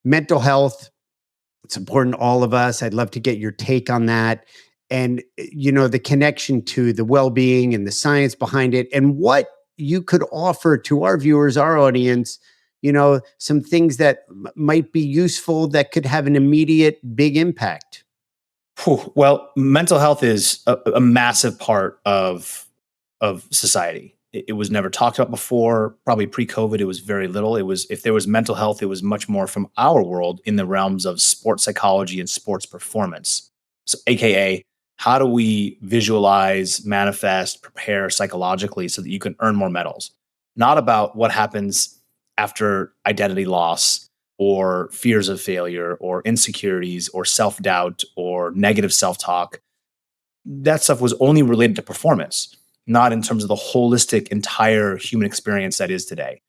mental health, it's important to all of us. I'd love to get your take on that. And, the connection to the well-being and the science behind it, and what you could offer to our viewers, our audience, some things that might be useful that could have an immediate big impact. Well, mental health is a massive part of society. It was never talked about before. Probably pre-COVID, it was very little. If there was mental health, it was much more from our world in the realms of sports psychology and sports performance. So, AKA, how do we visualize, manifest, prepare psychologically so that you can earn more medals? Not about what happens after identity loss or fears of failure or insecurities or self-doubt or negative self-talk. That stuff was only related to performance, not in terms of the holistic entire human experience that is today.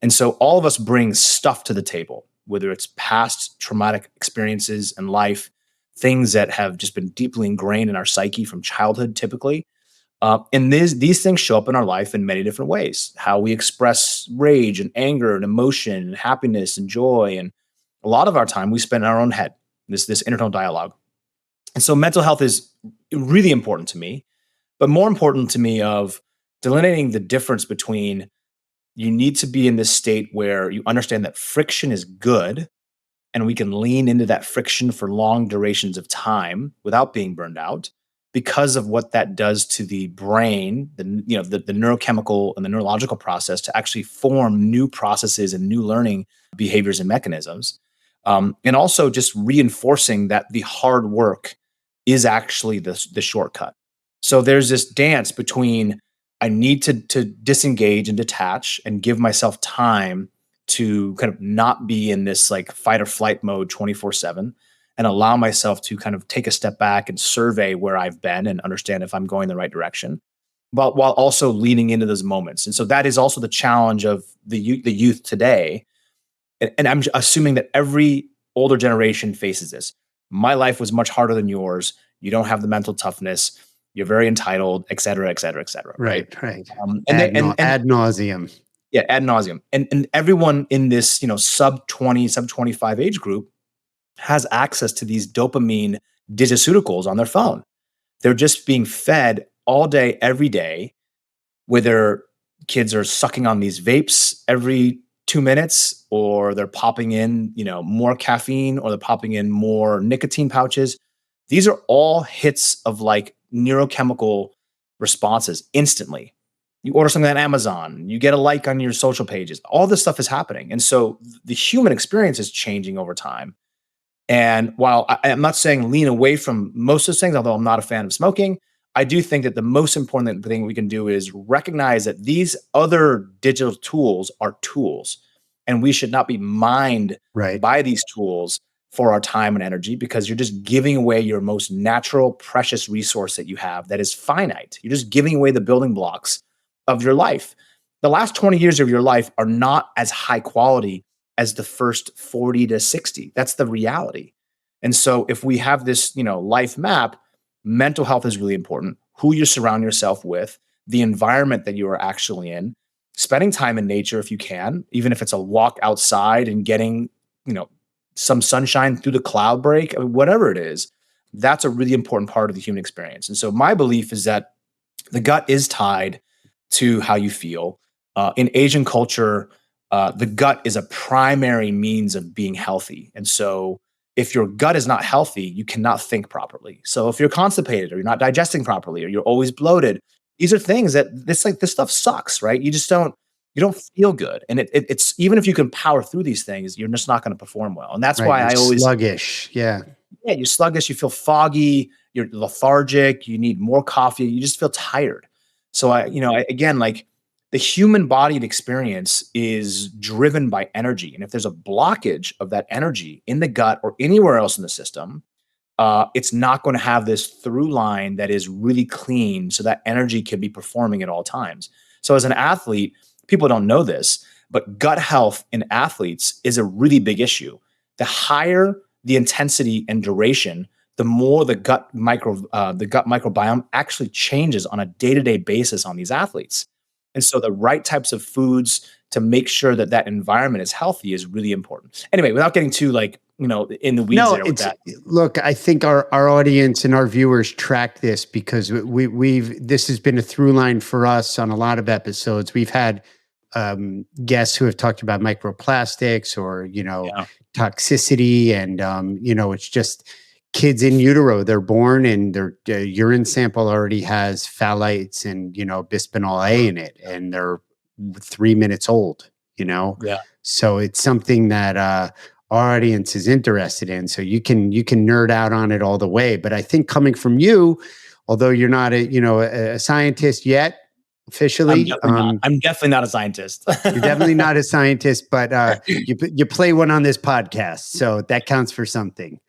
And so all of us bring stuff to the table, whether it's past traumatic experiences in life, things that have just been deeply ingrained in our psyche from childhood typically. And these things show up in our life in many different ways. How we express rage and anger and emotion and happiness and joy. And a lot of our time we spend in our own head, this internal dialogue. And so mental health is really important to me, but more important to me of delineating the difference between you need to be in this state where you understand that friction is good and we can lean into that friction for long durations of time without being burned out, because of what that does to the brain, the neurochemical and the neurological process to actually form new processes and new learning behaviors and mechanisms. And also just reinforcing that the hard work is actually the shortcut. So there's this dance between I need to disengage and detach and give myself time to kind of not be in this like fight or flight mode 24/7. And allow myself to kind of take a step back and survey where I've been and understand if I'm going the right direction, but while also leaning into those moments. And so that is also the challenge of the youth today. And I'm assuming that every older generation faces this. My life was much harder than yours. You don't have the mental toughness. You're very entitled, et cetera, et cetera, et cetera. Right. Ad nauseum. Yeah, ad nauseum. And everyone in this, sub 20, sub 25 age group has access to these dopamine digiceuticals on their phone. They're just being fed all day, every day, whether kids are sucking on these vapes every 2 minutes, or they're popping in, more caffeine, or they're popping in more nicotine pouches. These are all hits of like neurochemical responses instantly. You order something on Amazon, you get a like on your social pages. All this stuff is happening. And so the human experience is changing over time. And while I'm not saying lean away from most of those things, although I'm not a fan of smoking, I do think that the most important thing we can do is recognize that these other digital tools are tools, and we should not be mined by these tools for our time and energy, because you're just giving away your most natural, precious resource that you have that is finite. You're just giving away the building blocks of your life. The last 20 years of your life are not as high quality as the first 40 to 60. That's the reality. And so if we have this, life map, mental health is really important. Who you surround yourself with, the environment that you are actually in, spending time in nature if you can, even if it's a walk outside and getting, some sunshine through the cloud break, whatever it is, that's a really important part of the human experience. And so my belief is that the gut is tied to how you feel. In Asian culture, the gut is a primary means of being healthy. And so if your gut is not healthy, you cannot think properly. So if you're constipated, or you're not digesting properly, or you're always bloated, these are things that this stuff sucks, right? You don't feel good. And it's even if you can power through these things, you're just not going to perform well. And that's why I always sluggish. Yeah, you're sluggish, you feel foggy, you're lethargic, you need more coffee, you just feel tired. So again, like, the human body experience is driven by energy. And if there's a blockage of that energy in the gut or anywhere else in the system, it's not going to have this through line that is really clean, so that energy can be performing at all times. So as an athlete, people don't know this, but gut health in athletes is a really big issue. The higher the intensity and duration, the more the gut microbiome actually changes on a day-to-day basis on these athletes. And so the right types of foods to make sure that that environment is healthy is really important. Anyway, without getting too like, in the weeds No, there with that. look, I think our audience and our viewers track this because this has been a through line for us on a lot of episodes. We've had guests who have talked about microplastics or, Yeah. toxicity. And, it's just kids in utero. They're born and their urine sample already has phthalates and, bisphenol A in it. And they're 3 minutes old, Yeah. So it's something that our audience is interested in. So you can nerd out on it all the way. But I think coming from you, although you're not a scientist yet, officially, I'm definitely not a scientist. you're definitely not a scientist, but you play one on this podcast, so that counts for something.